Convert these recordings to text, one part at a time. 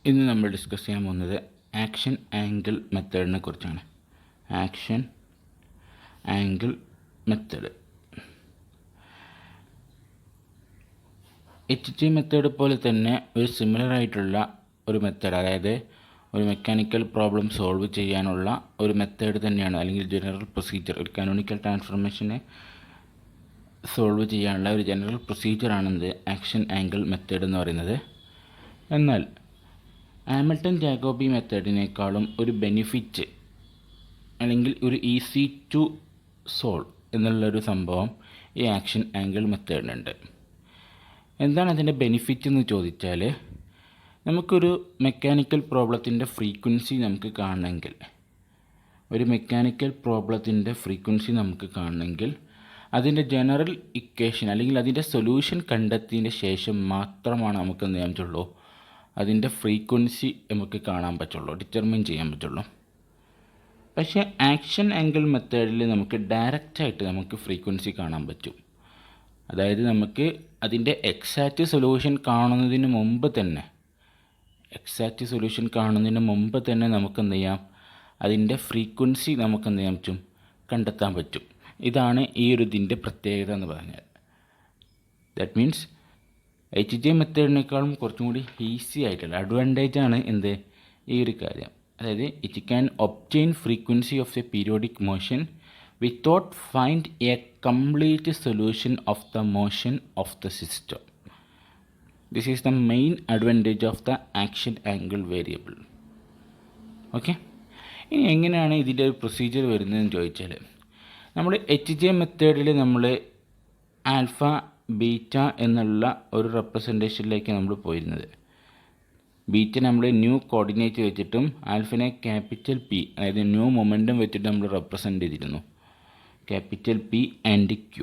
ഇന്ന് നമ്മൾ ഡിസ്കസ് ചെയ്യാൻ പോകുന്നത് ആക്ഷൻ ആംഗിൾ മെത്തേഡിനെ കുറിച്ചാണ്. Action angle method HG method പോലെ തന്നെ ഒരു സിമിലർ ആയിട്ടുള്ള ഒരു മെത്തേഡ്, അതായത് ഒരു മെക്കാനിക്കൽ പ്രോബ്ലം സോൾവ് ചെയ്യാനുള്ള ഒരു മെത്തേഡ് തന്നെയാണ്, അല്ലെങ്കിൽ ജനറൽ പ്രൊസീജിയർ. ഒരു കാനോണിക്കൽ ട്രാൻസ്ഫോർമേഷനെ സോൾവ് ചെയ്യാനുള്ള ഒരു ജനറൽ പ്രൊസീജിയറാണെന്ത് ആക്ഷൻ ആംഗിൾ മെത്തേഡ് എന്ന് പറയുന്നത്. എന്നാൽ ഹാമിൽട്ടൺ ജാക്കോബി മെത്തേഡിനേക്കാളും ഒരു ബെനിഫിറ്റ്, അല്ലെങ്കിൽ ഒരു ഈസി ടു സോൾവ് എന്നുള്ളൊരു സംഭവം ഈ ആക്ഷൻ ആംഗിൾ മെത്തേഡിനുണ്ട്. എന്താണ് അതിൻ്റെ ബെനിഫിറ്റ് എന്ന് ചോദിച്ചാൽ, നമുക്കൊരു മെക്കാനിക്കൽ പ്രോബ്ലത്തിൻ്റെ ഫ്രീക്വൻസി നമുക്ക് കാണണമെങ്കിൽ, അതിൻ്റെ ജനറൽ ഇക്വേഷൻ അല്ലെങ്കിൽ അതിൻ്റെ സൊല്യൂഷൻ കണ്ടെത്തിയതിന് ശേഷം മാത്രമാണ് നമുക്ക് എന്ത് ചെയ്യാൻ പറ്റുള്ളൂ, അതിൻ്റെ ഫ്രീക്വൻസി നമുക്ക് കാണാൻ പറ്റുള്ളൂ, ഡിറ്റർമിൻ ചെയ്യാൻ പറ്റുള്ളൂ. പക്ഷേ ആക്ഷൻ ആംഗിൾ മെത്തേഡിൽ നമുക്ക് ഡയറക്റ്റായിട്ട് നമുക്ക് ഫ്രീക്വൻസി കാണാൻ പറ്റും. അതായത് നമുക്ക് അതിൻ്റെ എക്സാക്റ്റ് സൊല്യൂഷൻ കാണുന്നതിന് മുമ്പ് തന്നെ നമുക്ക് എന്ത് ചെയ്യാം, അതിൻ്റെ ഫ്രീക്വൻസി നമുക്ക് എന്ത് ചെയ്യാൻ പറ്റും, കണ്ടെത്താൻ പറ്റും. ഇതാണ് ഈ ഒരു ഇതിൻ്റെ പ്രത്യേകത എന്ന് പറഞ്ഞാൽ. ദാറ്റ് മീൻസ് HG മെത്തേഡിനേക്കാളും കുറച്ചും കൂടി ഈസി ആയിട്ടുള്ള അഡ്വാൻറ്റേജാണ് എന്ത് ഈ ഒരു കാര്യം. അതായത് it can obtain frequency of A periodic motion without find A complete solution of the motion of the system. This is the main advantage of the action angle variable. Okay, ഇനി എങ്ങനെയാണ് ഇതിൻ്റെ ഒരു പ്രൊസീജിയർ വരുന്നതെന്ന് ചോദിച്ചാൽ, നമ്മൾ HG മെത്തേഡിൽ നമ്മൾ alpha beta എന്നുള്ള ഒരു റെപ്രസെൻറ്റേഷനിലേക്ക് നമ്മൾ പോയിരുന്നത്. ബീറ്റ നമ്മൾ ന്യൂ കോർഡിനേറ്റ് വെച്ചിട്ടും ആൽഫിനെ ക്യാപിറ്റൽ P, അതായത് ന്യൂ മൊമെൻറ്റം വെച്ചിട്ട് നമ്മൾ റെപ്രസെൻ്റ് ചെയ്തിരുന്നു, ക്യാപിറ്റൽ P ആൻഡ് Q.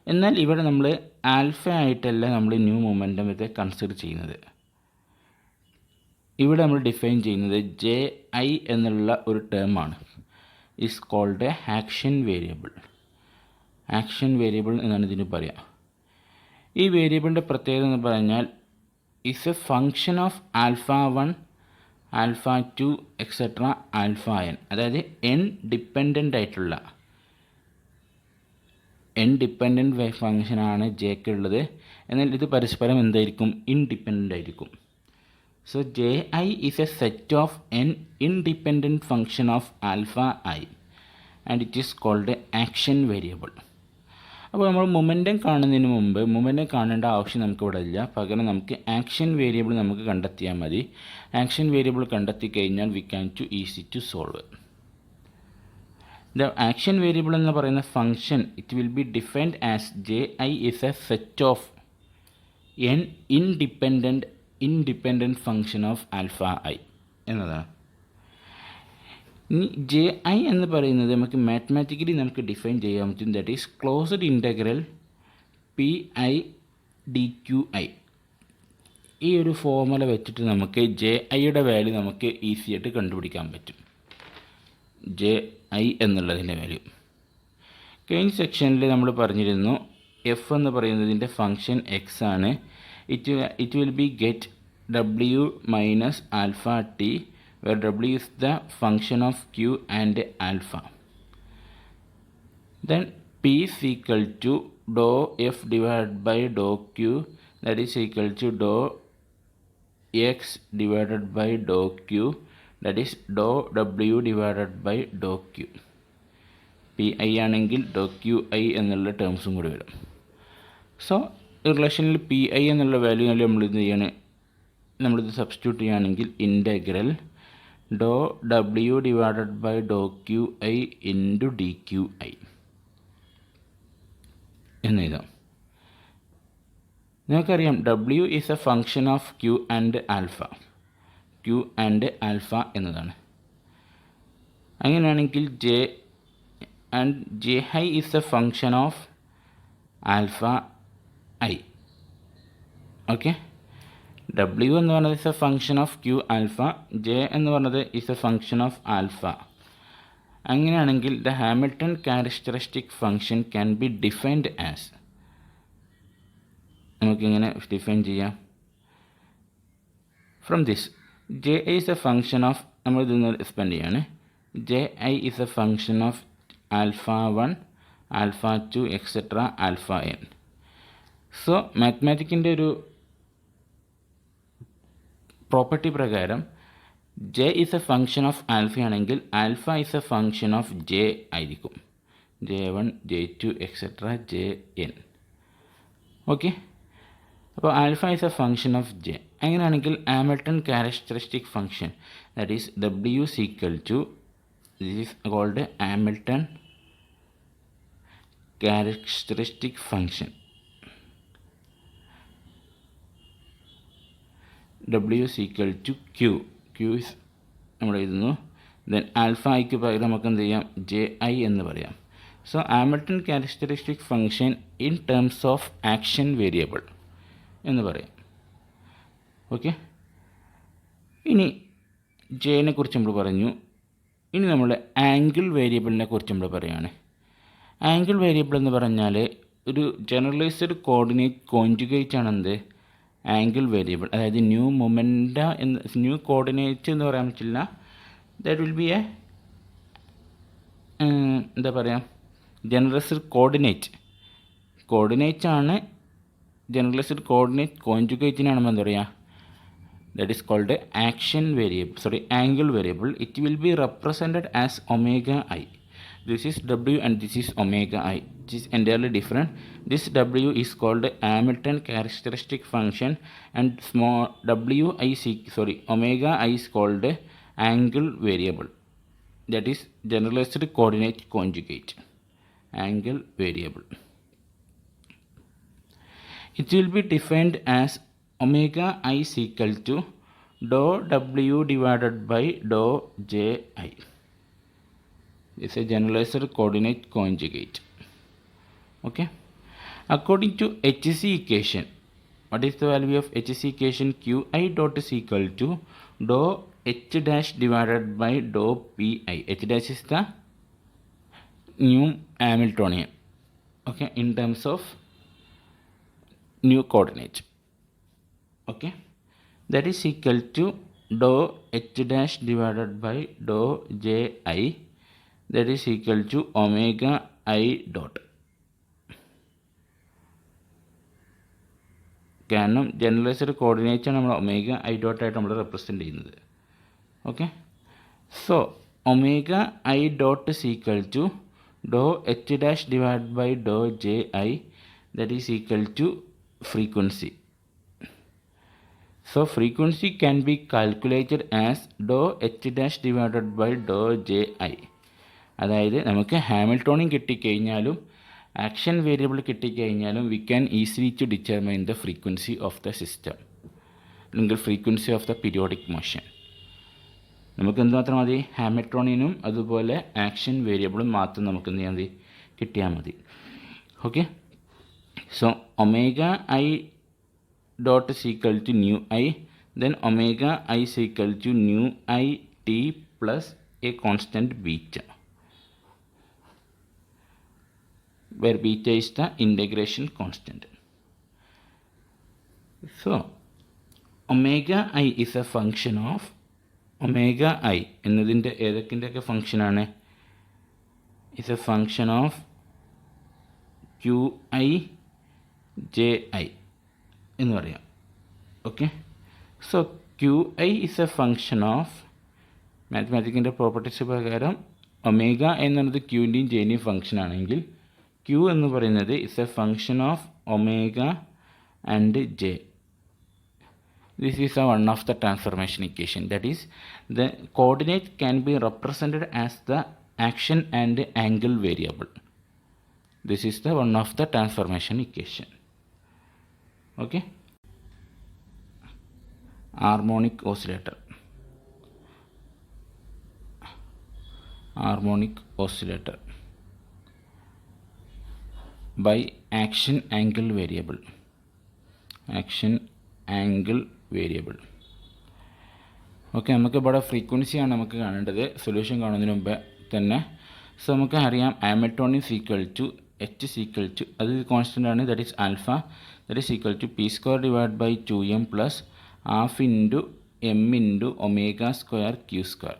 എന്നാൽ ഇവിടെ നമ്മൾ ആൽഫ ആയിട്ടല്ല നമ്മൾ ന്യൂ മൊമെൻറ്റം വെച്ച് കൺസിഡർ ചെയ്യുന്നത്. ഇവിടെ നമ്മൾ ഡിഫൈൻ ചെയ്യുന്നത് JI എന്നുള്ള ഒരു ടേമാണ്. Is called a action variable. Action variable എന്നാണ് ഇതിന് പറയുക. ഈ വേരിയബിളിൻ്റെ പ്രത്യേകത എന്ന് പറഞ്ഞാൽ is a function of alpha 1, alpha 2 etcetera alpha n. അതായത് n ഡിപ്പെൻഡൻറ്റ് ഫങ്ഷനാണ് ജെക്ക് ഉള്ളത്. എന്നാൽ ഇത് പരസ്പരം എന്തായിരിക്കും, ഇൻഡിപെൻഡൻ്റ് ആയിരിക്കും. So JI is a set of n independent function of alpha I and it is called a action variable. അപ്പോൾ നമ്മൾ മൊമെൻറ്റം കാണുന്നതിന് മുമ്പ് മൊമെൻറ്റം കാണേണ്ട ആവശ്യം നമുക്ക് ഇവിടെ ഇല്ല, പകരം നമുക്ക് ആക്ഷൻ വേരിയബിൾ നമുക്ക് കണ്ടെത്തിയാൽ മതി. ആക്ഷൻ വേരിയബിൾ കണ്ടെത്തി കഴിഞ്ഞാൽ we can to easy to solve. The action variable എന്ന് പറയുന്ന function it will be defined as JI is a set of n independent function of alpha I എന്നതാണ്. ഇനി JI എന്ന് പറയുന്നത് നമുക്ക് മാത്തമാറ്റിക്കലി നമുക്ക് ഡിഫൈൻ ചെയ്യാൻ പറ്റും. That is closed integral PI dQi. ഈ ഒരു ഫോർമുല വെച്ചിട്ട് നമുക്ക് JIയുടെ വാല്യൂ നമുക്ക് ഈസി ആയിട്ട് കണ്ടുപിടിക്കാൻ പറ്റും. JI എന്നുള്ളതിൻ്റെ വാല്യൂ കഴിഞ്ഞ സെക്ഷനിൽ നമ്മൾ പറഞ്ഞിരുന്നു. F എന്ന് പറയുന്നതിൻ്റെ ഫങ്ഷൻ X ആണ്. It will be get W minus alpha t, where W is the function of Q and alpha. Then P is equal to dou F divided by dou Q, that is equal to dou X divided by dou Q, that is dou W divided by dou Q. PI ആണെങ്കിൽ dou QI എന്നുള്ള ടേംസും കൂടി വരും. So റിലേഷനിൽ PI എന്നുള്ള value നമ്മളിത് നമ്മളിത് substitute ചെയ്യുകയാണെങ്കിൽ integral dou W divided by Dr QI into DQI എന്നെഴുതാം. നിങ്ങൾക്കറിയാം W is a function of Q and alpha എന്നതാണ്. അങ്ങനെയാണെങ്കിൽ JI is a function of alpha I. Okay, W എന്ന് പറയുന്നത് is a function of Q alpha, J എന്ന് പറയുന്നത് is a function of alpha. അങ്ങനെയാണെങ്കിൽ the Hamilton characteristic function can be defined as, നമുക്കിങ്ങനെ define ചെയ്യാം. From this J I is a function of, നമ്മൾ ഇതൊന്ന് expand ചെയ്യാണ്, J I is a function of alpha 1 alpha 2 etcetera alpha n. സോ മാത്തമാറ്റിക്കിൻ്റെ ഒരു property പ്രകാരം J is a function of alpha ആണെങ്കിൽ alpha is a function of J ആയിരിക്കും, J1 J2 എക്സെട്ര Jn. ഓക്കെ, അപ്പോൾ alpha is a function of J. അങ്ങനെയാണെങ്കിൽ Hamiltonian characteristic function, that is W is equal to, this is called Hamilton characteristic function. W is equal to Q. Q is നമ്മൾ എഴുതുന്നു. Then alpha ഐക്ക് പകരം നമുക്ക് എന്ത് ചെയ്യാം, JI എന്ന് പറയാം. So Hamilton characteristic function in terms of action variable എന്ന് പറയാം. ഓക്കെ, ഇനി ജെനെ കുറിച്ച് നമ്മൾ പറഞ്ഞു. ഇനി നമ്മൾ ആംഗിൾ വേരിയബിളിനെ കുറിച്ച് നമ്മൾ പറയുകയാണ്. ആംഗിൾ വേരിയബിൾ എന്ന് പറഞ്ഞാൽ ഒരു ജനറലൈസ്ഡ് കോർഡിനേറ്റ് കോൺജുഗേറ്റ് ആണ് എന്ത്, ആംഗിൾ വേരിയബിൾ. അതായത് ന്യൂ മൊമെൻ്റ എന്ന്, ന്യൂ കോർഡിനേറ്റ് എന്ന് പറയാൻ പറ്റില്ല, ദാറ്റ് വിൽ ബി എ എന്താ പറയുക, ജനറലൈസ്ഡ് കോർഡിനേറ്റ് ആണ്. ജനറലൈസ്ഡ് കോർഡിനേറ്റ് കോൺജുഗേറ്റിനാണ് നമ്മൾ എന്താ പറയുക, that is called action variable, angle variable. It will be represented as omega I. This is W and this is omega I, which is entirely different. This W is called Hamilton characteristic function, and small omega I is called angle variable, that is generalized coordinate conjugate, angle variable. It will be defined as omega I is equal to dou W divided by dou Ji. It's a generalized coordinate conjugate. Okay. According to HC equation, what is the value of HC equation? Qi dot is equal to dou H dash divided by dou Pi. H dash is the new Hamiltonian. Okay, in terms of new coordinate. Okay, that is equal to dou H dash divided by dou Ji, that is equal to omega I dot. കാരണം generalised coordinate ആണ് നമ്മൾ omega I dot ആയിട്ട് നമ്മൾ represent ചെയ്യുന്നത്. Okay, so omega I dot is equal to dou H dash divided by dou Ji, that is equal to frequency. So frequency can be calculated as dou H dash divided by dou Ji. അതായത് നമുക്ക് Hamiltonian കിട്ടിക്കഴിഞ്ഞാലും action variable കിട്ടിക്കഴിഞ്ഞാലും we can easily to determine the frequency of the system, അല്ലെങ്കിൽ frequency of the periodic motion. നമുക്ക് എന്തുമാത്രം മതി, ഹാമിൽട്ടോണിയനും അതുപോലെ action വേരിയബിളും മാത്രം നമുക്ക് എന്ത് ചെയ്യാൻ മതി, കിട്ടിയാൽ മതി. Okay, so omega I dot is equal to nu I, then omega I is equal to nu I t plus a constant beta, where beta is the integration constant. So omega I is a function of, omega I എന്നതിൻ്റെ ഏതൊക്കെ ഫങ്ഷനാണ്, is a function of Qi Ji എന്ന് പറയാം. Okay, so Qi is a function of, മാത്തമാറ്റിക്കിൻ്റെ properties പ്രകാരം omega എന്നുള്ളത് ക്യൂൻ്റെയും ജെൻ്റെയും function ആണെങ്കിൽ Q എന്ന് പറയുന്നത് is a function of omega and J. This is one of the transformation equation, that is the coordinate can be represented as the action and angle variable. This is the one of the transformation equation. Okay, harmonic oscillator. By action angle variable. Okay, നമുക്ക് ഇവിടെ ഫ്രീക്വൻസിയാണ് നമുക്ക് കാണേണ്ടത് solution കാണുന്നതിന് മുമ്പ് തന്നെ. So നമുക്ക് അറിയാം Hamiltonian is equal to H is equal to, അത് കോൺസ്റ്റൻ്റ് ആണ്, that is alpha, that is equal to p square divided by 2m plus half into M into omega square Q square.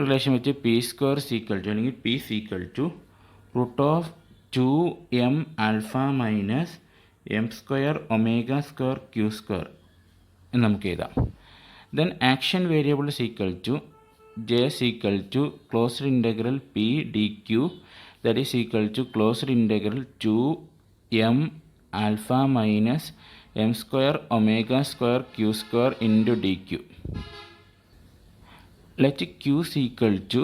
Relation വെച്ച് P square is equal to അല്ലെങ്കിൽ P is equal to root of 2m alpha minus M square omega square Q square എന്ന് നമുക്ക് എഴുതാം. Then action variable is equal to J is equal to closed integral P D Q that is equal to closed integral 2m alpha minus M square omega square Q square into D Q. Let Q equal to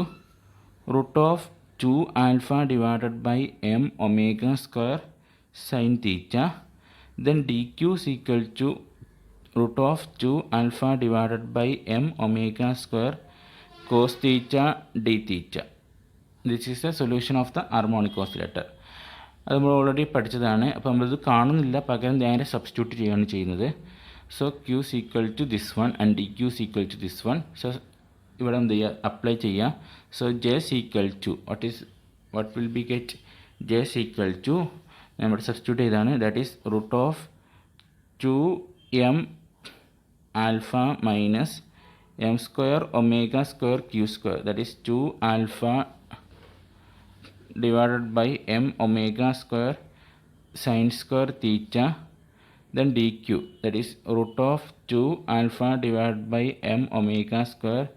root of 2 alpha divided by M omega square sine theta. Then D Q equal to root of 2 alpha divided by m omega square cos theta d theta. This is the solution of the harmonic oscillator. അത് നമ്മൾ already പഠിച്ചതാണ്. അപ്പോൾ നമ്മളിത് കാണുന്നില്ല, പകരം നേരെ substitute ചെയ്യുകയാണ് ചെയ്യുന്നത്. So Q equal to this one and D Q equal to this one. So ഇവിടെ എന്ത് ചെയ്യുക, അപ്ലൈ ചെയ്യുക. So J equal to what will be get J equal to നമ്മുടെ സബ്സ്റ്റിറ്റ്യൂട്ട് ചെയ്താണ്. That is root of 2m alpha minus m square omega square q square, that is 2 alpha divided by m omega square sin square theta, then dq, that is root of 2 alpha divided by m omega square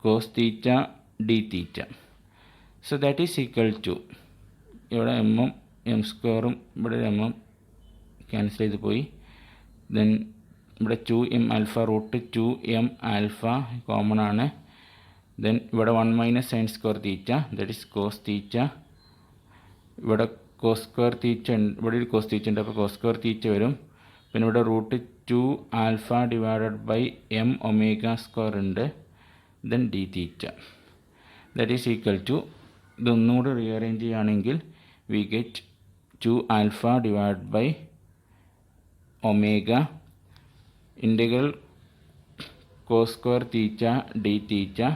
cos theta d theta. So that is equal to ഇവിടെ എമ്മും M സ്ക്വയറും ഇവിടെ എമ്മും cancel ചെയ്ത് പോയി. Then ഇവിടെ 2m alpha root 2m alpha common ആണ്. Then ഇവിടെ 1 minus sine square theta that is cos theta. ഇവിടെ കോസ് സ്ക്വയർ തീറ്റ ഇവിടെ ഒരു കോസ് തീറ്റ ഉണ്ട്, അപ്പോൾ കോസ് സ്ക്വയർ തീറ്റ വരും. പിന്നെ ഇവിടെ root 2 alpha divided by M omega square ഉണ്ട്. Then D theta that is equal to ഇതൊന്നുകൂടി റീഅറേഞ്ച് ചെയ്യുകയാണെങ്കിൽ we get 2 alpha divided by omega integral cos square theta d theta,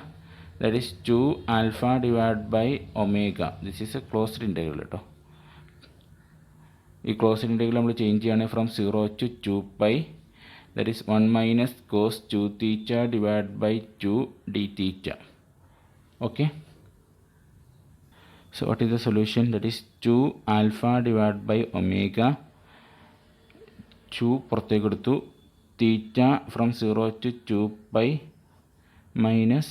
that is 2 alpha divided by omega. This is a closed integral കേട്ടോ. ഈ closed integral നമ്മൾ change ചെയ്യുകയാണെങ്കിൽ from 0 to 2π, that is 1 minus cos 2 theta divided by 2 d theta. Okay, so what is the solution? That is 2 alpha divided by omega, 2 പുറത്തേക്ക് എടുത്തു, theta from 0 to 2π minus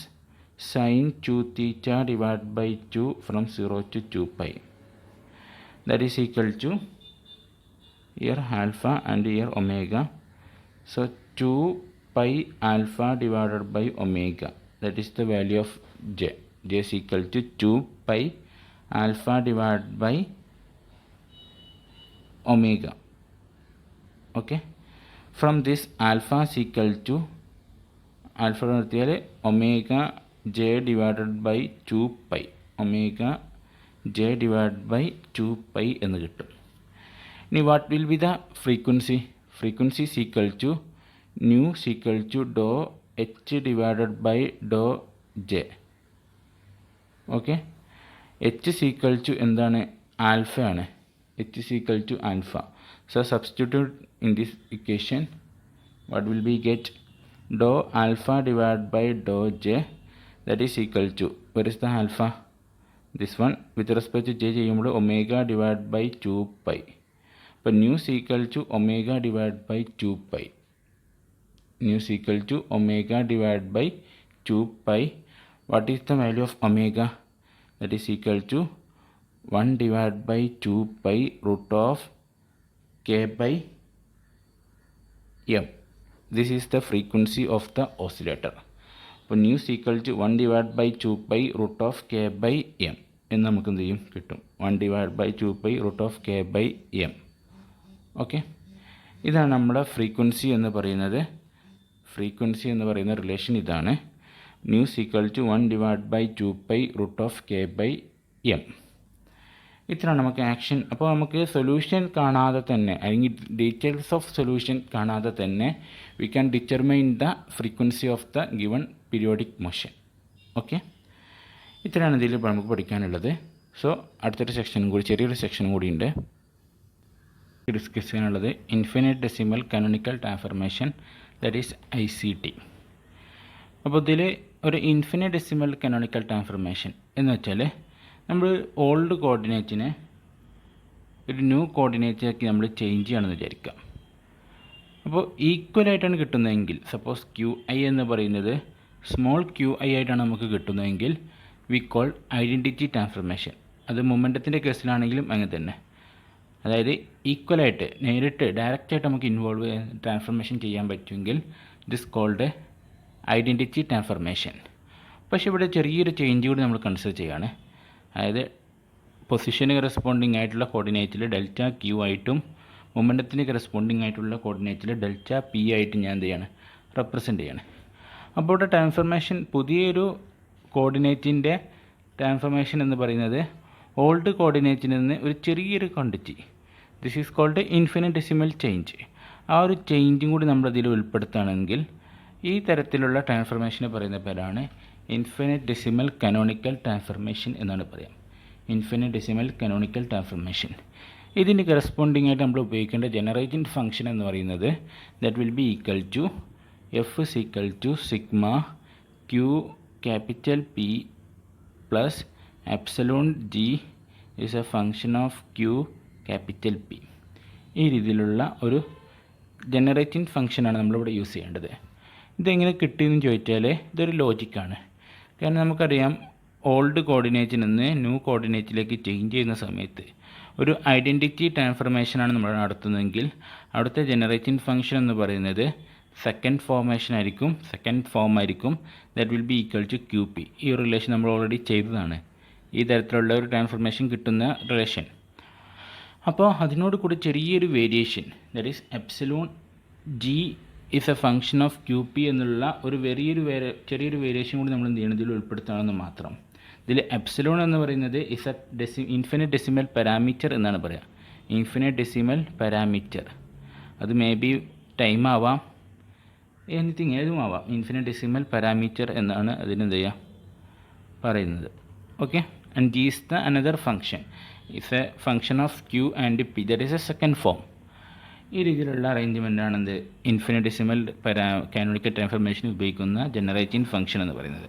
sin 2 theta divided by 2 from 0 to 2π, that is equal to here alpha and here omega. So 2π alpha divided by omega, that is the value of j. J is equal to 2π alpha divided by omega. Okay, from this alpha is equal to alpha നിർത്തിയാൽ omega J divided by 2π, omega J divided by 2π എന്ന് കിട്ടും. ഇനി what will be the frequency? Frequency is equal to nu is equal to Dr H divided by dou J. Okay, H is equal to എന്താണ്? ആൽഫ ആണ്. H is equal to alpha. So substitute in this equation, what will be get? Dou alpha divided by dou j, that is equal to, where is the alpha? This one. With respect to j ചെയ്യുമ്പോൾ omega divided by 2π. അപ്പോൾ nu is equal to omega divided by 2π. Nu is equal to omega divided by 2π. What is the value of omega? That is equal to 1 divided by 2π root of k by m. This is the frequency of the oscillator. അപ്പോൾ nu is equal to 1 divided by 2π root of k by m എന്ന് നമുക്ക് എന്ത് ചെയ്യും കിട്ടും. 1 divided by 2π root of k by m. Okay, ഇതാണ് നമ്മുടെ frequency എന്ന് പറയുന്നത്. ഫ്രീക്വൻസി എന്ന് പറയുന്ന റിലേഷൻ ഇതാണ്. nu is equal to 1 divided by 2π root of k by m. ഇത്രയാണ് നമുക്ക് ആക്ഷൻ. അപ്പോൾ നമുക്ക് സൊല്യൂഷൻ കാണാതെ തന്നെ, അല്ലെങ്കിൽ ഡീറ്റെയിൽസ് ഓഫ് സൊല്യൂഷൻ കാണാതെ തന്നെ we can determine the frequency of the given periodic motion. Okay, ഇത്രയാണ് ഇതിൽ നമുക്ക് പഠിക്കാനുള്ളത്. സോ അടുത്തൊരു സെക്ഷനും കൂടി, ചെറിയൊരു സെക്ഷനും കൂടി ഉണ്ട് ഡിസ്കസ് ചെയ്യാനുള്ളത്. Infinite decimal canonical transformation that is ICT. അപ്പോൾ ഇതിൽ ഒരു ഇൻഫിനിറ്റെസിമൽ കനോണിക്കൽ ട്രാൻസ്ഫർമേഷൻ എന്ന് വെച്ചാൽ നമ്മൾ ഓൾഡ് കോർഡിനേറ്റിനെ ഒരു ന്യൂ കോർഡിനേറ്റിലേക്ക് നമ്മൾ ചേഞ്ച് ചെയ്യണമെന്ന് വിചാരിക്കാം. അപ്പോൾ ഈക്വലായിട്ടാണ് കിട്ടുന്നതെങ്കിൽ, സപ്പോസ് QI എന്ന് പറയുന്നത് സ്മോൾ QI ആയിട്ടാണ് നമുക്ക് കിട്ടുന്നതെങ്കിൽ വി കോൾ ഐഡൻറ്റിറ്റി ട്രാൻസ്ഫർമേഷൻ. അത് മൊമെൻറ്റത്തിൻ്റെ കേസിലാണെങ്കിലും അങ്ങനെ തന്നെ. അതായത് ഈക്വലായിട്ട് നേരിട്ട് ഡയറക്റ്റായിട്ട് നമുക്ക് ട്രാൻസ്ഫർമേഷൻ ചെയ്യാൻ പറ്റുമെങ്കിൽ ദിസ് കോൾഡ് ഐഡൻറ്റിറ്റി ട്രാൻസ്ഫർമേഷൻ. പക്ഷേ ഇവിടെ ചെറിയൊരു ചേഞ്ച് കൂടി നമ്മൾ കൺസിഡർ ചെയ്യുകയാണ്. അതായത് പൊസിഷന് കറസ്പോണ്ടിങ് ആയിട്ടുള്ള കോർഡിനേറ്റിൽ ΔQ ആയിട്ടും മൊമെൻറ്റത്തിന് കറസ്പോണ്ടിങ് ആയിട്ടുള്ള കോർഡിനേറ്റിൽ ΔP ആയിട്ട് ഞാൻ എന്ത് ചെയ്യാണ്, റെപ്രസെൻ്റ് ചെയ്യാണ്. അപ്പോൾ ഇവിടെ ട്രാൻസ്ഫർമേഷൻ, പുതിയൊരു കോർഡിനേറ്റിൻ്റെ ട്രാൻസ്ഫർമേഷൻ എന്ന് പറയുന്നത് ഓൾഡ് കോർഡിനേറ്റിൽ നിന്ന് ഒരു ചെറിയൊരു quantity, this is called infinitesimal change. ആ ഒരു ചേഞ്ചും കൂടി നമ്മളതിൽ ഉൾപ്പെടുത്തുകയാണെങ്കിൽ ഈ തരത്തിലുള്ള ട്രാൻസ്ഫർമേഷന് പറയുന്ന പേരാണ് ഇൻഫിനിറ്റെസിമൽ കനോണിക്കൽ ട്രാൻസ്ഫർമേഷൻ എന്നാണ് പറയാം. Infinitesimal canonical transformation. ഇതിന് കറസ്പോണ്ടിങ് ആയിട്ട് നമ്മൾ ഉപയോഗിക്കേണ്ട ജനറേറ്റിംഗ് ഫംഗ്ഷൻ എന്ന് പറയുന്നത് that will be equal to F is equal to sigma Q capital P plus epsilon G is a function of Q capital P. ഈ രീതിയിലുള്ള ഒരു ജനറേറ്റിംഗ് ഫംഗ്ഷനാണ് നമ്മളിവിടെ യൂസ് ചെയ്യേണ്ടത്. ഇതെങ്ങനെ കിട്ടിയെന്ന് ചോദിച്ചാൽ ഇതൊരു ലോജിക്കാണ്. കാരണം നമുക്കറിയാം ഓൾഡ് കോർഡിനേറ്റിൽ നിന്ന് ന്യൂ കോർഡിനേറ്റിലേക്ക് ചേഞ്ച് ചെയ്യുന്ന സമയത്ത് ഒരു ഐഡൻറ്റിറ്റി ട്രാൻസ്ഫർമേഷനാണ് നമ്മൾ നടത്തുന്നതെങ്കിൽ അവിടുത്തെ ജനറേറ്റിംഗ് ഫംഗ്ഷൻ എന്ന് പറയുന്നത് സെക്കൻഡ് ഫോം ആയിരിക്കും. That will be equal to QP. ഈ റിലേഷൻ നമ്മൾ ഓൾറെഡി ചെയ്തതാണ്, ഈ തരത്തിലുള്ള ഒരു ട്രാൻസ്ഫർമേഷൻ കിട്ടുന്ന റിലേഷൻ. അപ്പോൾ അതിനോട് കൂടി ചെറിയൊരു variation, that is epsilon G is A function of QP എന്നുള്ള ഒരു ചെറിയൊരു വേരിയേഷൻ കൂടി നമ്മൾ എന്ത് ചെയ്യണം, ഇതിൽ ഉൾപ്പെടുത്തണമെന്ന് മാത്രം. ഇതിൽ എപ്സിലോൺ എന്ന് പറയുന്നത് is A infinite decimal parameter എന്നാണ് പറയുക. ഇൻഫിനിറ്റ് ഡെസിമൽ പാരാമീറ്റർ, അത് മേ ബി ടൈം ആവാം, എനിത്തിങ് ഏതും ആവാം. ഇൻഫിനിറ്റ് ഡെസിമൽ പാരാമീറ്റർ എന്നാണ് അതിനെന്ത് ചെയ്യുക പറയുന്നത്. Okay, and G is the another function, is a function of Q and P, that is a second form. ഈ രീതിയിലുള്ള അറേഞ്ച്മെൻ്റാണ് എന്ത് ഇൻഫിനിറ്റ് ഡെസിമൽ കാനോണിക്കൽ ട്രാൻസ്ഫർമേഷൻ ഉപയോഗിക്കുന്ന ജനറേറ്റിംഗ് ഫംഗ്ഷൻ എന്ന് പറയുന്നത്.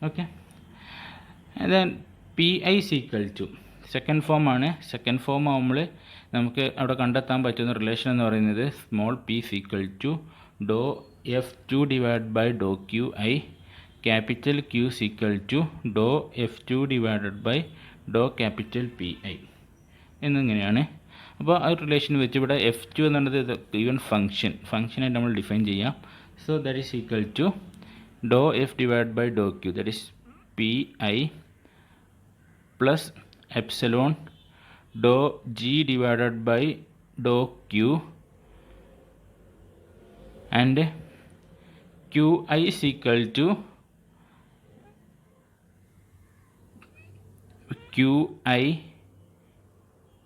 Okay, then PI equal to second form ആണ്. Second form ആകുമ്പോൾ നമുക്ക് അവിടെ കണ്ടെത്താൻ പറ്റുന്ന റിലേഷൻ എന്ന് പറയുന്നത് small p equal to do F2 divide by Dr QI, capital Q equal to do F2 divided by do capital PI എന്നിങ്ങനെയാണ്. അപ്പോൾ ആ റിലേഷൻ വെച്ച് ഇവിടെ F2 എന്നുള്ളത് ഈവൻ ഫംഗ്ഷനായിട്ട് നമ്മൾ ഡിഫൈൻ ചെയ്യാം. So that is equal to do F divide by do Q, that is PI plus epsilon do G divided by do Q and QI is equal to QI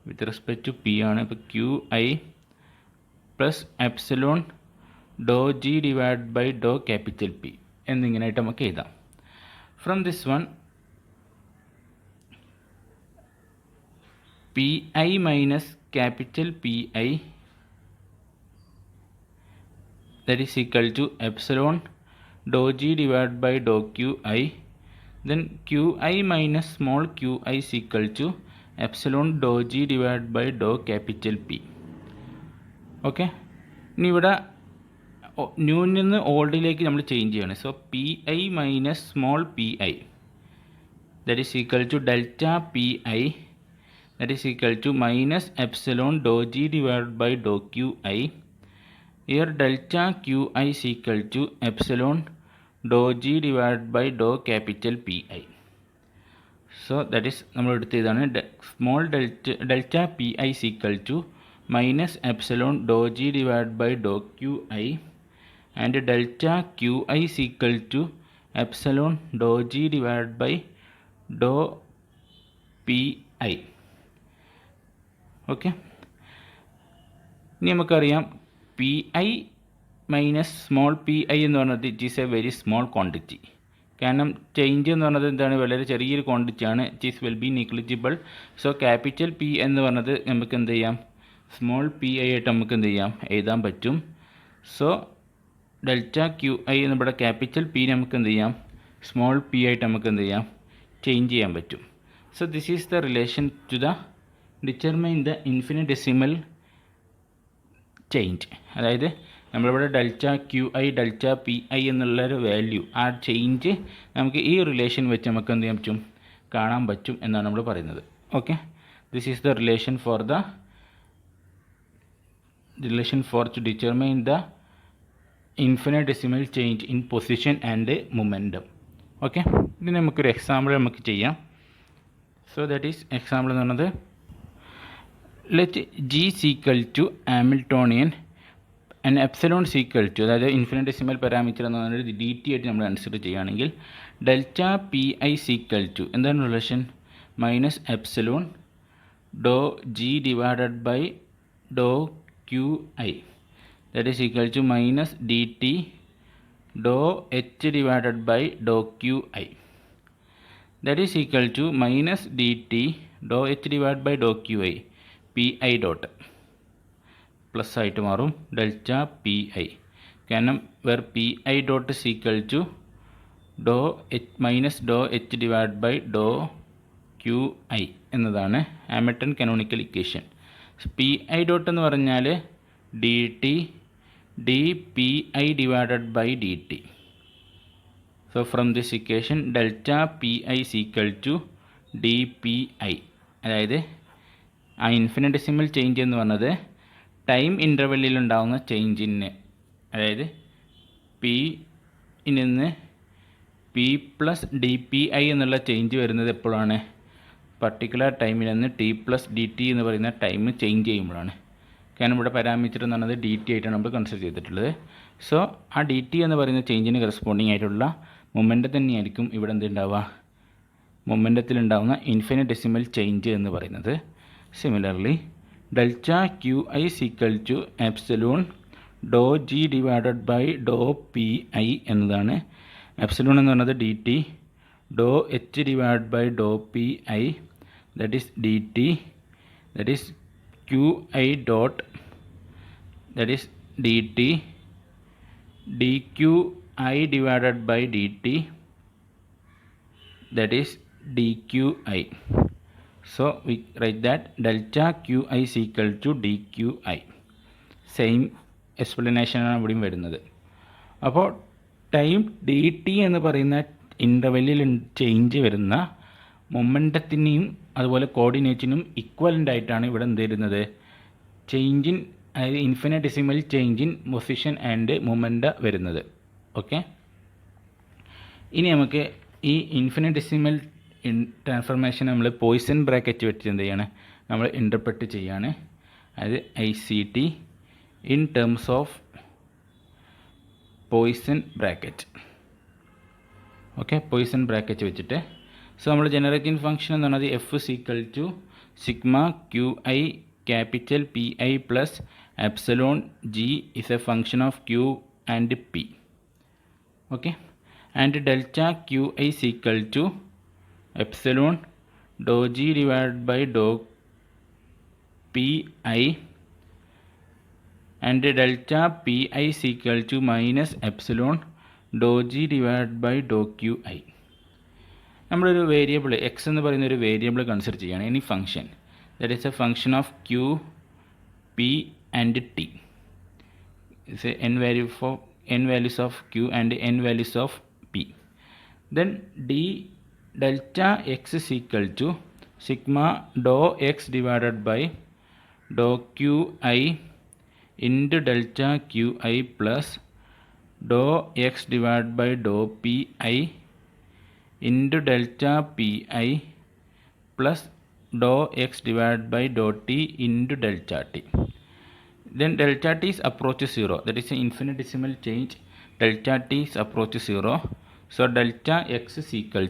with respect to P ആണ്. അപ്പോൾ QI plus epsilon do G divide by do capital P എന്നിങ്ങനെയായിട്ട് നമുക്ക് എഴുതാം. From this one PI minus capital PI, that is equal to epsilon dou G divided by dou QI, then QI minus small QI is equal to epsilon dou G divided by dou capital P. Okay, ഇനി ഇവിടെ ന്യൂവിൽ നിന്ന് ഓൾഡിലേക്ക് നമ്മൾ change ചെയ്യണം. So PI minus small PI, that is equal to delta PI, that is equal to minus epsilon dou G divided by dou QI. Here delta QI is equal to epsilon dou G divided by dou capital PI. So that is നമ്മൾ എടുത്ത ഇതാണ് small delta PI is equal to minus epsilon dou G divided by dou QI and delta QI is equal to epsilon dou G divided by dou PI. Okay, ഇനി നമുക്കറിയാം PI minus small PI എന്ന് പറഞ്ഞത് it is a very small quantity. കാരണം change എന്ന് പറഞ്ഞത് എന്താണ്, വളരെ ചെറിയൊരു ക്വാണ്ടിറ്റിയാണ്. It is will be negligible. So capital P എന്ന് പറഞ്ഞത് നമുക്ക് എന്ത് ചെയ്യാം, സ്മോൾ PI ആയിട്ട് നമുക്ക് എന്ത് ചെയ്യാം എഴുതാൻ പറ്റും. സോ ഡെൽറ്റ ക്യു ഐ എന്നിവിടെ ക്യാപിറ്റൽ പി നമുക്ക് എന്ത് ചെയ്യാം, സ്മോൾ പി ആയിട്ട് നമുക്ക് എന്ത് ചെയ്യാം, ചേഞ്ച് ചെയ്യാൻ പറ്റും. So this is the relation to the determine the infinitesimal change. അതായത് നമ്മളിവിടെ delta Q I delta P I എന്നുള്ളൊരു വാല്യൂ, ആ ചേഞ്ച് നമുക്ക് ഈ റിലേഷൻ വെച്ച് നമുക്ക് എന്ത് ചെയ്യാൻ പറ്റും, കാണാൻ പറ്റും എന്നാണ് നമ്മൾ പറയുന്നത്. Okay, this is the relation four to determine the infinitesimal change in position and momentum. Okay, ഇതിന് നമുക്കൊരു എക്സാമ്പിൾ നമുക്ക് ചെയ്യാം. സോ ദാറ്റ് ഈസ് എക്സാമ്പിൾ എന്ന് പറയുന്നത്, let G is equal to Hamiltonian and epsilon is equal to, അതായത് ഇൻഫിനിറ്റെസിമൽ പാരാമീറ്റർ എന്ന് പറഞ്ഞാൽ d T ആയിട്ട് നമ്മൾ കൺസിഡർ ചെയ്യുകയാണെങ്കിൽ delta P i is equal to എന്താണ് relation, minus epsilon Dr G divided by doh Q i, that is equal to minus d T Dr H divided by doh Q i, that is equal to minus d T Dr H divide by doh Q i p i dot plus ആയിട്ട് മാറും delta P i, കാരണം where p i dot is equal to Dr h minus doh H divide by doh Q i എന്നതാണ് Hamilton canonical equation. P i dot എന്ന് പറഞ്ഞാൽ d T d p i divided by D t. So from this equation delta P i is equal to d p i, അതായത് ആ infinitesimal change എന്ന് പറഞ്ഞത് time ഇൻ്റർവെല്ലിൽ ഉണ്ടാകുന്ന ചേഞ്ചിന്, അതായത് P നിന്ന് P plus D p I എന്നുള്ള change വരുന്നത് എപ്പോഴാണ്, പർട്ടിക്കുലർ ടൈമിൽ നിന്ന് ടി പ്ലസ് ഡി ടി എന്ന് പറയുന്ന ടൈം ചേഞ്ച് ചെയ്യുമ്പോഴാണ്. കാരണം ഇവിടെ പാരാമീറ്റർ എന്ന് പറയുന്നത് ഡി ടി ആയിട്ടാണ് നമ്മൾ കൺസിഡർ ചെയ്തിട്ടുള്ളത്. സോ ആ ഡി ടി എന്ന് പറയുന്ന ചേഞ്ചിന് കറസ്പോണ്ടിങ് ആയിട്ടുള്ള മൊമെൻ്റം തന്നെയായിരിക്കും ഇവിടെ എന്തുണ്ടാവുക, മൊമെൻ്റത്തിലുണ്ടാകുന്ന ഇൻഫിനിറ്റെസിമൽ ചേഞ്ച് എന്ന് പറയുന്നത്. Similarly delta Q I equal to epsilon Dr G divided by Dr P I എന്നതാണ്. എപ്സിലോൺ എന്ന് പറയുന്നത് D T Dr H divide by Dr P I, that is D T, that is Q I dot, that is D T D Q I divided by D T, that is dqi. So we write that delta qi is equal to dqi. Same എക്സ്പ്ലനേഷനാണ് ഇവിടെയും വരുന്നത്. അപ്പോൾ time D T എന്ന് പറയുന്ന ഇൻ്റർവെല്ലിൽ change വരുന്ന മൊമെൻ്റത്തിനെയും അതുപോലെ കോർഡിനേറ്റിനും equivalent ആയിട്ടാണ് ഇവിടെ എന്ത് വരുന്നത്, ചേഞ്ചിൻ, അതായത് infinitesimal change in position and momenta വരുന്നത്. ഓക്കെ, ഇനി നമുക്ക് ഈ ഇൻഫിനിറ്റെസിമൽ ട്രാൻസ്ഫർമേഷൻ നമ്മൾ പോയിസൺ ബ്രാക്കറ്റ് വെച്ച് എന്ത് ചെയ്യാണ്, നമ്മൾ ഇൻ്റർപ്രറ്റ് ചെയ്യാണ്. അതായത് I C T in terms of Poisson bracket. Okay, Poisson bracket വെച്ചിട്ട് സോ നമ്മൾ ജനറേറ്റിംഗ് ഫംഗ്ഷൻ എന്ന് പറയുന്നത് F is equal to sigma Q I capital P I plus epsilon G is a function of Q and P. Okay, and delta qi is equal to epsilon dou g divided by dou pi, and delta pi is equal to minus epsilon dou g divided by dou qi. നമ്മളൊരു variable X എന്ന് പറയുന്ന ഒരു variable consider ചെയ്യുകയാണ്, any function that is A function of Q P and T. It's n values of q and n values of p. Then d delta x is equal to sigma dou x divided by dou qi into delta qi plus dou x divided by dou pi into delta pi plus dou x divided by dou t into delta t. Then delta t is approaches 0, that is an infinitesimal change. Delta t is approaches 0. So delta x is equal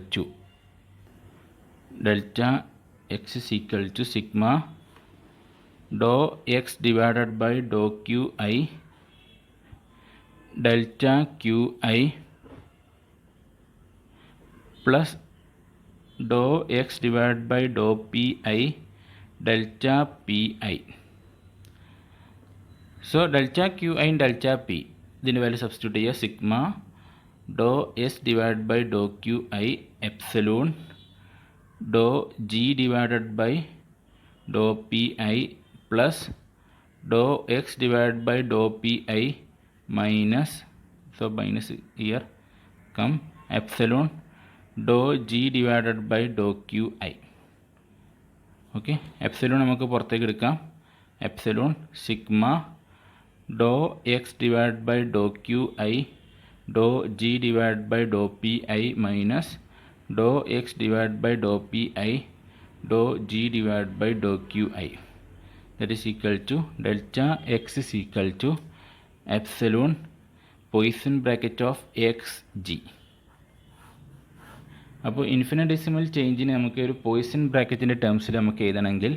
to sigma dou x divided by dou qi delta qi plus dou x divided by dou pi delta pi. So delta qi and delta p, ഇതിൻ്റെ value substitute ചെയ്യുക. Sigma doh S divide by doh Q I epsilon Dr G divided by Dr P I plus doh X divide by Dr P I minus, so minus here come epsilon Dr G divided by doh Q I. Okay, epsilon നമുക്ക് പുറത്തേക്ക് എടുക്കാം. Epsilon sigma doh X divide by doh Q I doh G divide by Dr P I minus doh X divide by Dr P I doh G divide by doh Q I. That is equal to delta X is equal to epsilon Poisson bracket of X G. അപ്പോൾ infinitesimal ചേഞ്ചിന് നമുക്ക് ഒരു Poisson ബ്രാക്കറ്റിൻ്റെ ടേംസിൽ നമുക്ക് എഴുതണമെങ്കിൽ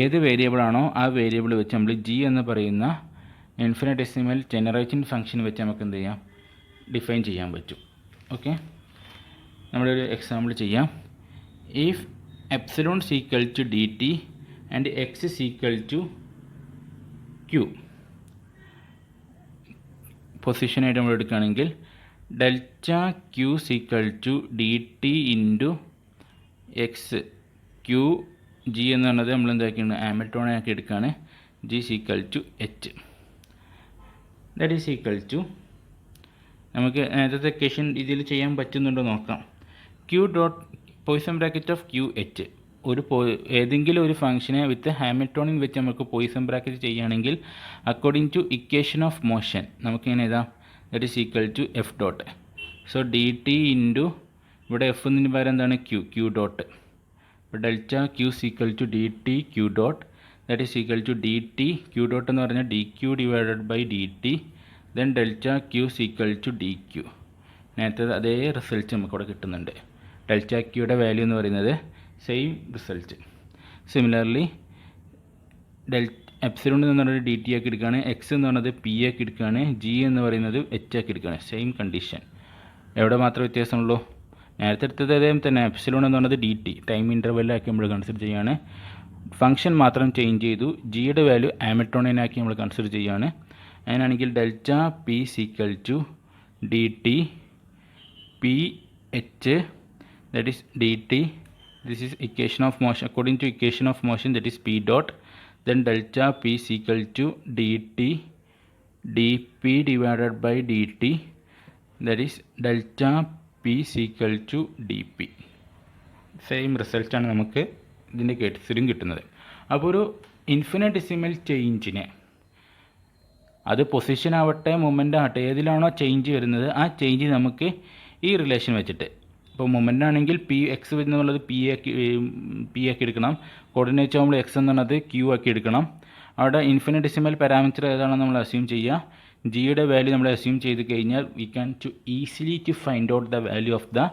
ഏത് വേരിയബിളാണോ ആ variable വെച്ച് നമ്മൾ G എന്ന് പറയുന്ന ഇൻഫിനിറ്റെസിമൽ ജനറേറ്റിംഗ് ഫംഗ്ഷൻ വെച്ച് നമുക്ക് എന്ത് ചെയ്യാം, ഡിഫൈൻ ചെയ്യാൻ പറ്റും. ഓക്കെ, നമ്മളൊരു എക്സാമ്പിൾ ചെയ്യാം. If epsilon is equal to dt and x is equal to q, പൊസിഷനായിട്ട് നമ്മൾ എടുക്കുകയാണെങ്കിൽ delta Q is equal to D T into X Q G എന്ന് പറഞ്ഞത് നമ്മൾ എന്താക്കിയാണ് ആമിൽട്ടോണിനാക്കി എടുക്കുകയാണ്. G is equal to H, that is equal to നമുക്ക് നേരത്തെ ക്വസ്റ്റ്യൻ ഇതിൽ ചെയ്യാൻ പറ്റുന്നുണ്ടോ നോക്കാം. Q dot Poisson bracket of Q H, ഒരു ഏതെങ്കിലും ഒരു ഫംഗ്ഷനെ വിത്ത് ഹാമിൽട്ടോണിൻ വെച്ച് നമുക്ക് പോയിസൺ ബ്രാക്കറ്റ് ചെയ്യുകയാണെങ്കിൽ according to equation of motion നമുക്കിങ്ങനെ എഴുതാം. That is equal to F dot. So D T into ഇവിടെ എഫ് എന്നതിന് പകരം എന്താണ് ക്യൂ ഡോട്ട്. ഇപ്പോൾ delta Q is equal to D T Q dot, that is equal to D T Q dot എന്ന് പറഞ്ഞാൽ D Q divided by D T, then delta Q is equal to D Q. നേരത്തെ അതേ result നമുക്കിവിടെ കിട്ടുന്നുണ്ട്. Delta ക്യൂയുടെ value എന്ന് പറയുന്നത് same result. Similarly epsilon എന്ന് പറയുന്നത് ഡി ടി ആക്കി എടുക്കുകയാണ്, എക്സ് എന്ന് പറയുന്നത് പി ആക്കി എടുക്കുകയാണ്, ജി എന്ന് പറയുന്നത് എച്ച് ആക്കി എടുക്കുകയാണ്. സെയിം കണ്ടീഷൻ, എവിടെ മാത്രമേ വ്യത്യാസമുള്ളൂ. നേരത്തെ എടുത്തത് അതേ തന്നെ എപ്സിലോൺ എന്ന് പറയുന്നത് ഡി ടി ടൈം ഇൻ്റർവെല്ലാക്കി നമ്മൾ കൺസിഡർ ചെയ്യുകയാണ്. ഫംഗ്ഷൻ മാത്രം ചേഞ്ച് ചെയ്തു, ജിയുടെ വാല്യൂ ആമിൽട്ടോണിനാക്കി നമ്മൾ കൺസിഡർ ചെയ്യുകയാണ്. അങ്ങനെയാണെങ്കിൽ delta P is equal to D T P H, that is dt, this is equation of motion, according to equation of motion, that is p dot, then delta p is equal to dt dp divided by dt, that is delta p is equal to dp. Same റിസൾട്ടാണ് നമുക്ക് ഇതിൻ്റെ കേസിലും കിട്ടുന്നത്. അപ്പോൾ ഒരു infinitesimal ചേഞ്ചിനെ, അത് position ആവട്ടെ moment ആവട്ടെ ഏതിലാണോ ചേഞ്ച് വരുന്നത് ആ ചേഞ്ച് നമുക്ക് ഈ റിലേഷൻ വെച്ചിട്ട്, ഇപ്പോൾ മൊമെൻ്റ് ആണെങ്കിൽ പി എക്സ് എന്നുള്ളത് പി ആക്കി എടുക്കണം, കോർഡിനേറ്റ് ആകുമ്പോൾ എക്സ് എന്നുള്ളത് ക്യൂ ആക്കി എടുക്കണം. അവിടെ ഇൻഫിനിറ്റെസിമൽ പാരാമീറ്റർ ഏതാണെന്ന് നമ്മൾ അസ്യൂം ചെയ്യുക. ജിയുടെ വാല്യൂ നമ്മൾ അസ്യൂം ചെയ്ത് കഴിഞ്ഞാൽ we can to easily to find out the value of the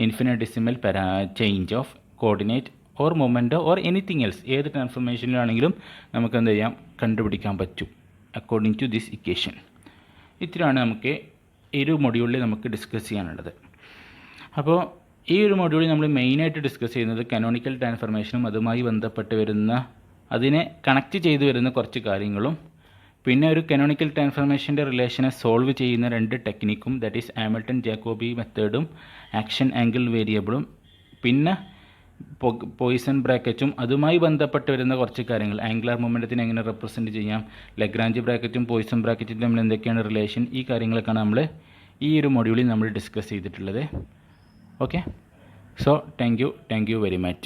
infinitesimal change of coordinate or moment or anything else. ഏത് ട്രാൻസ്ഫോർമേഷനിലാണെങ്കിലും നമുക്ക് എന്ത് ചെയ്യാം, കണ്ടുപിടിക്കാൻ പറ്റും അക്കോർഡിംഗ് ടു ദിസ് ഇക്വേഷൻ. ഇത്രയാണ് നമുക്ക് ഈ ഒരു മൊഡ്യൂളിൽ നമുക്ക് ഡിസ്കസ് ചെയ്യാനുള്ളത്. അപ്പോൾ ഈ ഒരു മൊഡ്യൂളിൽ നമ്മൾ മെയിനായിട്ട് ഡിസ്കസ് ചെയ്യുന്നത് കനോണിക്കൽ ട്രാൻസ്ഫോർമേഷനും അതുമായി ബന്ധപ്പെട്ട് വരുന്ന അതിനെ കണക്റ്റ് ചെയ്ത് വരുന്ന കുറച്ച് കാര്യങ്ങളും, പിന്നെ ഒരു കനോണിക്കൽ ട്രാൻസ്ഫോർമേഷൻ്റെ റിലേഷനെ സോൾവ് ചെയ്യുന്ന രണ്ട് ടെക്നിക്കും, ദാറ്റ് ഈസ് ഹാമിൽട്ടൺ ജാക്കോബി മെത്തേഡും ആക്ഷൻ ആംഗിൾ വേരിയബിളും, പിന്നെ പോയിസൺ ബ്രാക്കറ്റും അതുമായി ബന്ധപ്പെട്ട് വരുന്ന കുറച്ച് കാര്യങ്ങൾ, ആംഗുലാർ മൊമെൻറ്റത്തിന് എങ്ങനെ റെപ്രസെൻറ്റ് ചെയ്യാം, ലഗ്രാഞ്ച് ബ്രാക്കറ്റും പോയിസൺ ബ്രാക്കറ്റും തമ്മിൽ എന്തൊക്കെയാണ് റിലേഷൻ, ഈ കാര്യങ്ങളൊക്കെയാണ് നമ്മൾ ഈ ഒരു മൊഡ്യൂളിൽ നമ്മൾ ഡിസ്കസ് ചെയ്തിട്ടുള്ളത്. Okay, so thank you very much.